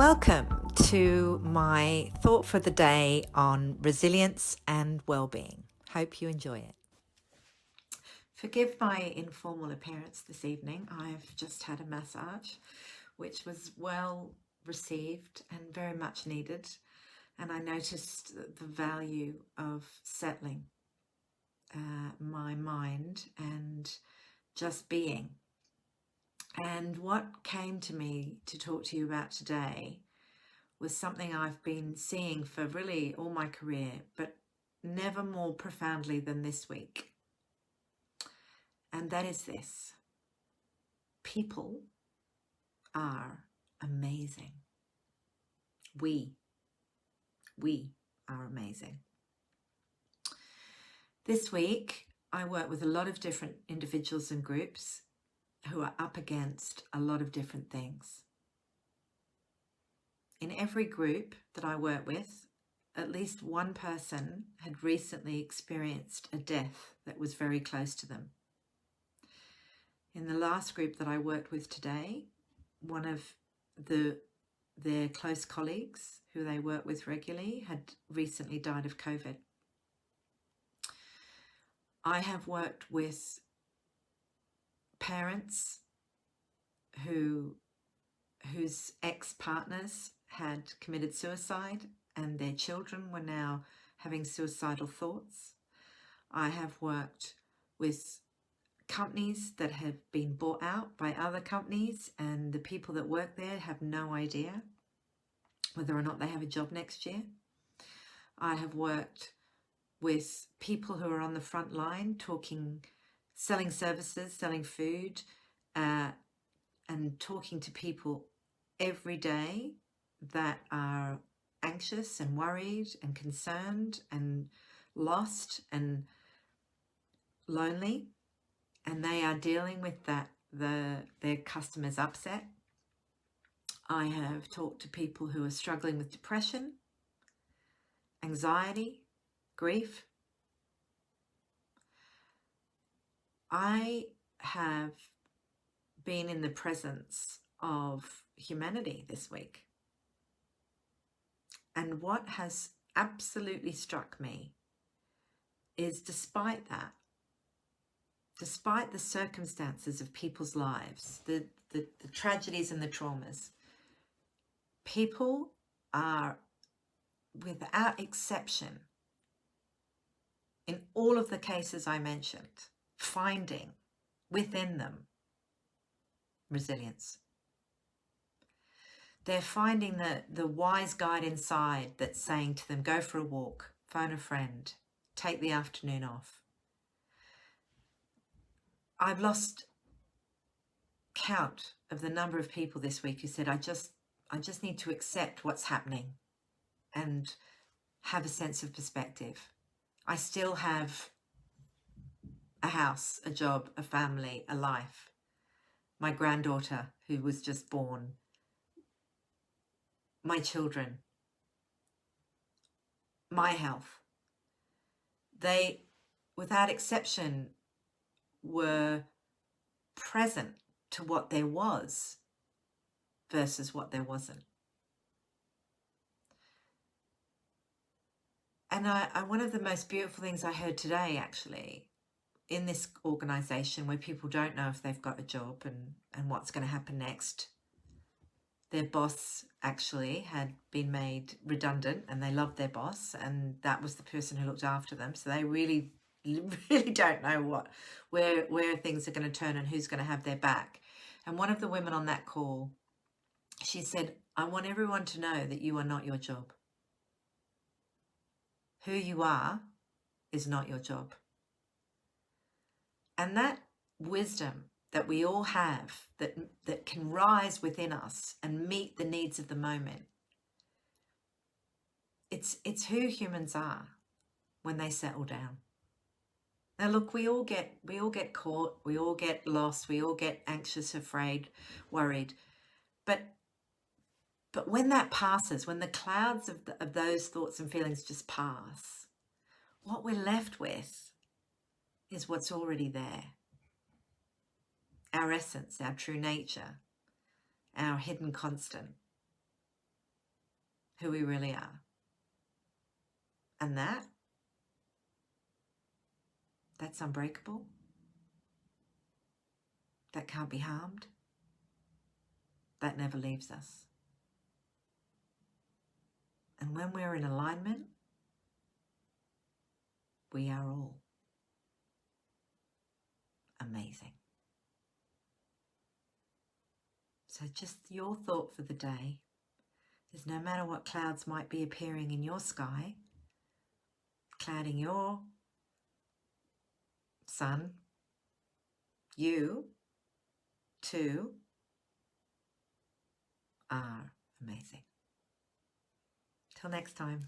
Welcome to my thought for the day on resilience and well-being. Hope you enjoy it. Forgive my informal appearance this evening. I've just had a massage, which was well received and very much needed. And I noticed the value of settling my mind and just being. And what came to me to talk to you about today was something I've been seeing for really all my career, but never more profoundly than this week. And that is this: people are amazing. We are amazing. This week, I work with a lot of different individuals and groups who are up against a lot of different things. In every group that I work with, at least one person had recently experienced a death that was very close to them. In the last group that I worked with today, one of their close colleagues who they work with regularly had recently died of COVID. I have worked with parents whose ex-partners had committed suicide and their children were now having suicidal thoughts. I have worked with companies that have been bought out by other companies, and the people that work there have no idea whether or not they have a job next year. I have worked with people who are on the front line selling services, selling food, and talking to people every day that are anxious and worried and concerned and lost and lonely, and they are dealing with that, their customers' upset. I have talked to people who are struggling with depression, anxiety, grief. I have been in the presence of humanity this week. And what has absolutely struck me is despite that, despite the circumstances of people's lives, the tragedies and the traumas, people are, without exception, in all of the cases I mentioned, finding within them resilience. They're finding the wise guide inside that's saying to them, go for a walk, phone a friend, take the afternoon off. I've lost count of the number of people this week who said, I just need to accept what's happening and have a sense of perspective. I still have a house, a job, a family, a life. My granddaughter who was just born, my children, my health. They, without exception, were present to what there was versus what there wasn't. And one of the most beautiful things I heard today, actually, in this organisation where people don't know if they've got a job and what's going to happen next. Their boss actually had been made redundant and they loved their boss, and that was the person who looked after them. So they really don't know where things are going to turn and who's going to have their back. And one of the women on that call, she said, I want everyone to know that you are not your job. Who you are is not your job. And that wisdom that we all have that can rise within us and meet the needs of the moment, it's who humans are when they settle down. Now look, we all get caught, we all get lost, we all get anxious, afraid, worried. But when that passes, when the clouds of those thoughts and feelings just pass, what we're left with is what's already there. Our essence, our true nature, our hidden constant. who we really are. And that's unbreakable. That can't be harmed. That never leaves us. And when we're in alignment, we are all amazing. So just your thought for the day is, no matter what clouds might be appearing in your sky, clouding your sun, you too are amazing. Till next time.